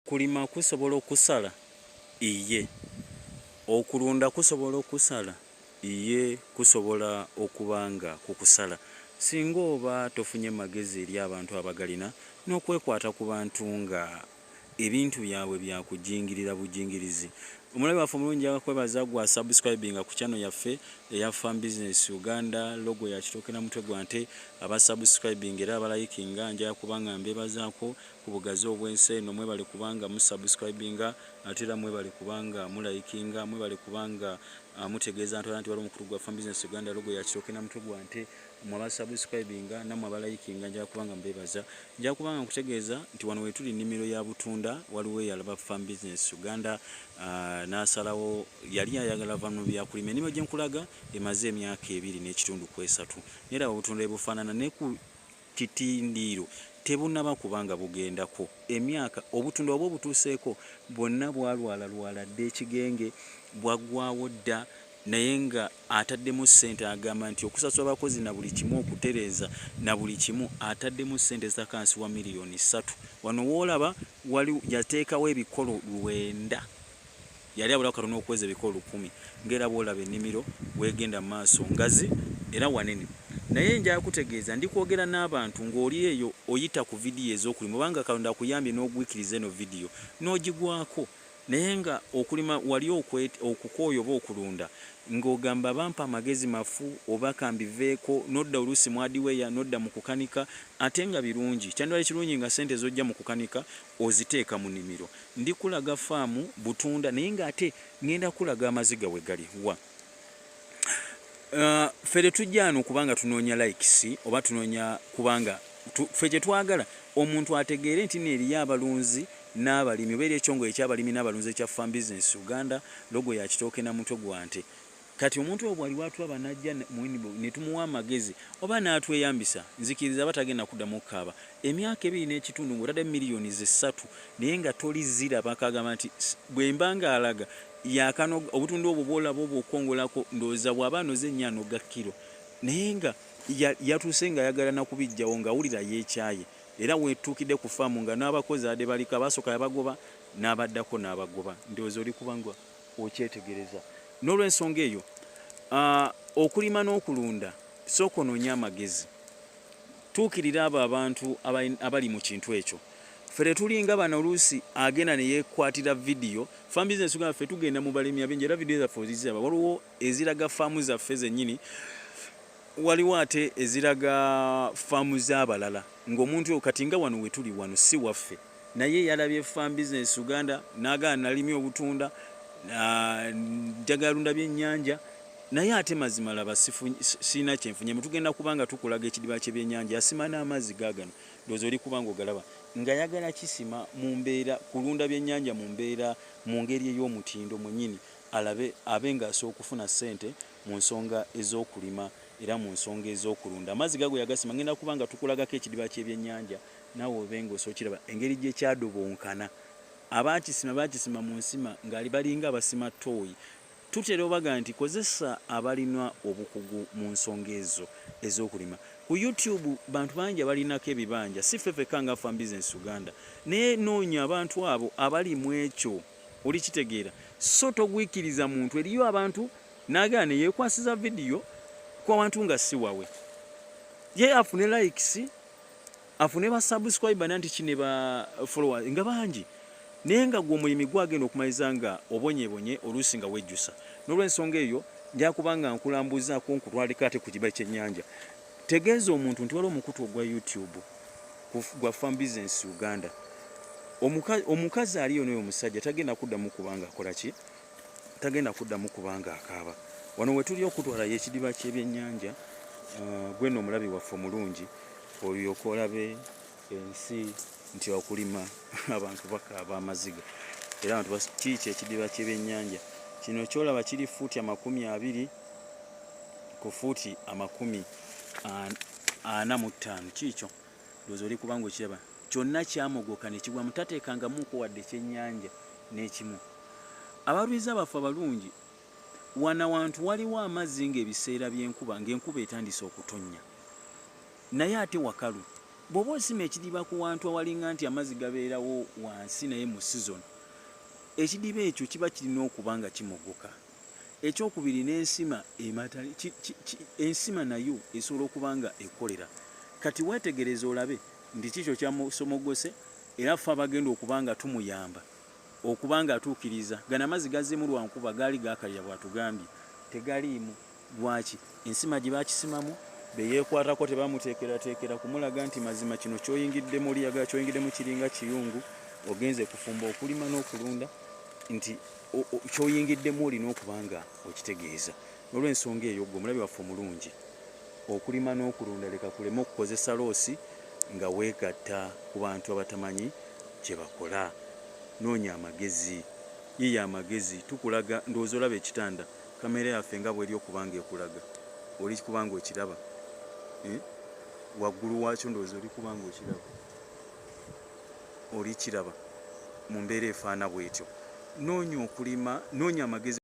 Kulima kusobola okusala iye, okulunda kusobola okusala iye, kusobola okubanga kukusala singa oba tofunye magezi eri abantu abagalina n'okwekwata ku bantu nga ebintu byabwe byakujingirira bujingirizi. Omulabi waffe omulungi akakwebaza gwa subscribinga ku channel yaffe eya Farm Business Uganda, logo ya kitooke na mutwe gwa nte, aba subscribing era abalayikinga nja kubanga mbebazaako ku bugazi obwensi eno. Mwebale kubanga mu subscribinga ate era mwebale kubanga mulayikinga, mwebale kubanga mutegeeza nti wali omukulu gwa Farm Business Uganda, logo ya kitooke na mutwe gwa nte, mwaba subscribinga namwe abalayikinga nja kubanga mbebaza. Nja kubanga nkutegeeza nti wano wetuli nnimiro ya butunda waliwo eyalaba Farm Business Uganda n'asalawo yali ayagala va mu byakulima. Ennimiro gye nkulaga emaze emyaka 2 n'ekitundu ku 3 naye laba obutunda ebufaanana ne ku kitindiro tebunaba kubanga bugendako emyaka obutunda oba obutuuseeko bwonna bwalwala dda ekigenge bwaggwawo dda, naye nga ataddemu ssente agamba nti okusasula abakozi na buli kimu okutereeza na buli kimu ataddemu ssente zakansi wa miliyoni 3. Wano woolaba wali yateekawo ebikolo 9 yali abula katono okweza ebikolo 10 ng'era bwolaba ennimiro weegenda mu maaso ngazi era wanene. Naye nja kutegeeza ndikwogera n'abantu ng'oli eyo oyita ku vidiyo ez'okulima obanga Katonda akuyambye n'ogwikiriza eno vidiyo n'ogigwako, naye nga okulima wali okukooya oba okulunda ng'ogamba bampa amagezi mafu oba kambiveeko nodda oluusi mwadiweya nodda mu kukanika, ate nga birungi kyandibadde kirungi nga sente zojja mu kukanika oziteeka mu nnimiro. Ndikulaga faamu butunda naye ng'ate ngenda kulaga amaziga we gali wa. Fere tujja wano kubanga tunoonya likes oba tunoonya kubanga ffe gye twagala omuntu ategeere nti n'eriyo abalunzi n'abalimi oba eri ekitongole eky'abalimi n'abalunzi ekya Farm Business Uganda, logo ya kitooke na mutwe gwa nte. Kati omuntu oyo bwali watulaba n'ajja ne tumuwa amagezi oba n'atweyambisa nzikiriza batagenda kuddamu kukaaba emyaka 2 n'ekitundu ng'otadde miliyoni 3 naye nga toliziraba akagamba nti bwe mbanga alaga yakano obutunda obwo bwolaba obwokongolako ndowooza bw'aba anoze ennyano ga kilo naye nga yatuuse nga ayagala nakubijjawo ng'awulira yeekyaye era weetuukidde ku faamu nga n'abakozi adde baliko abasooka yabagoba n'abaddako n'abagoba. Ndowooza oli kubanga okyetegereza. N'olw'ensonga eyo okulima n'okulunda sooka onoonya amagezi, tuukirira abo abantu abali mu kintu ekyo. Fere tulinga bano oluusi agenda ne yeekwatira vidiyo Farm Business Uganda ffe tugenda mu balimi abingi era vidiyo zaffe oziziraba. Waliwo eziraga faamu zaffe zennyini, waliwo ate eziraga faamu z'abalala ng'omuntu oyo kati nga wano we tuli wano si waffe naye yalabye Farm Business Uganda n'agala nalimye obutunda njagala lunda byennyanja naye ate mazima laba sirina kyenfunye tugenda kubanga tukulaga ekidiba ky'ebyennyanja asima n'amazzi gaagano. Ndowooza oli kubanga ogalaba nga yagala kisima mu mbeera kulunda byennyanja mu mbeera mu ngeri ey'omutindo mwennyini alabe abe ng'asobola okufuna ssente mu nsonga ez'okulima era mu nsonga ez'okulunda. Amazzi gago yagasima ngenda kubanga tukulagako ekidiba ky'ebyennyanja naawe obenga osookiraba engeri gye kyadobonkana abaakisima mu nsima ng'ali balinga abasima ttooyi. Tutera obaga nti kozesa abalina obukugu mu nsonga ezo ez'okulima. Ku YouTube bantu bangi abalinako ebibanja si ffe ffekka nga Farm Business Uganda naye noonya abantu abo abali mu ekyo oli kitegeera so togwikiriza muntu. Eriyo abantu n'agala ne yeekwasiza vidiyo ku abantu nga si wawe ye afune likes afune ba subscriber nanti kine ba followers nga bangi naye nga gwe omulimi gwagenda okumaliza nga obonyebonye oluusi nga wejjusa. N'olw'ensonga eyo nja kubanga nkulambuzaako nkutwalika ate ku kiba ky'ennyanja. Tegeeza omuntu nti waliwo omukutu ogwa YouTube gwa Farm Business Uganda. Omukazi aliyo n'oyo omusajja tagenda kuddamu kubanga akola ki? Tagenda kuddamu kubanga akaaba. Wano we tuli okutwalayo ekidiba ky'ebyennyanja gwe nno omulabi waffe omulungi olyoka olabe ensi nti okulima abantu bakaaba amaziga era abantu kiiki ekidiba ky'ebyennyanja kino kyolaba kiri fuuti 20 ku fuuti 45 kiikyo. Ndowooza oli kubanga okiraba kyonna kyamogoka ne kigwa mutateekangamuuko wadde ekyennyanja n'ekimu. Abalwiza baffe abalungi wana wantu waliwo amazzi ng'ebiseera by'enkuba ng'enkuba etandise okutonnya naye ate wakalu bw'oba osima ekidiba ku wantu awalinga nti amazzi gabeerawo wansi naye mu season, ekidiba ekyo kiba kirina okuba nga kimogoka. Ekyokubiri n'ensima ematale ensima nayo esobola okuba nga ekolera. Kati weetegereza olabe nti kikyo kyamusomogose era ffe abagenda okuba nga tumuyamba okuba nga atuukiriza. Gano amazzi gazzeemu lwa nkuba gaali gakalira bw'atugambye tegaliimu. Lwaki? Ensima gye baakisimamu beyeekwatako tebamuteekerateekera kumulaga nti mazima kino kyoyingiddemu oliyaga kyoyingiddemu kiringa kiyungu ogenze kufumba okulima n'okulunda nti kyoyingiddemu olina okuba nga okitegeeza. N'olw'ensonga eyo gwe omulabi waffe omulungi okulima n'okulunda leka kuleme okukozesa loosi nga weegatta ku bantu abatamanyi kye bakola. Noonya amagezi, yiya amagezi. Tukulaga ndowooza olaba ekitanda kamera yaffe nga bw'eri okuba nga ekulaga oli kuba nga okiraba waggulu waakyo ndowooza oli kuba nga okiraba oli kiraba mu mbeera efaana bw'etyo. Noonya okulima, noonya amagezi.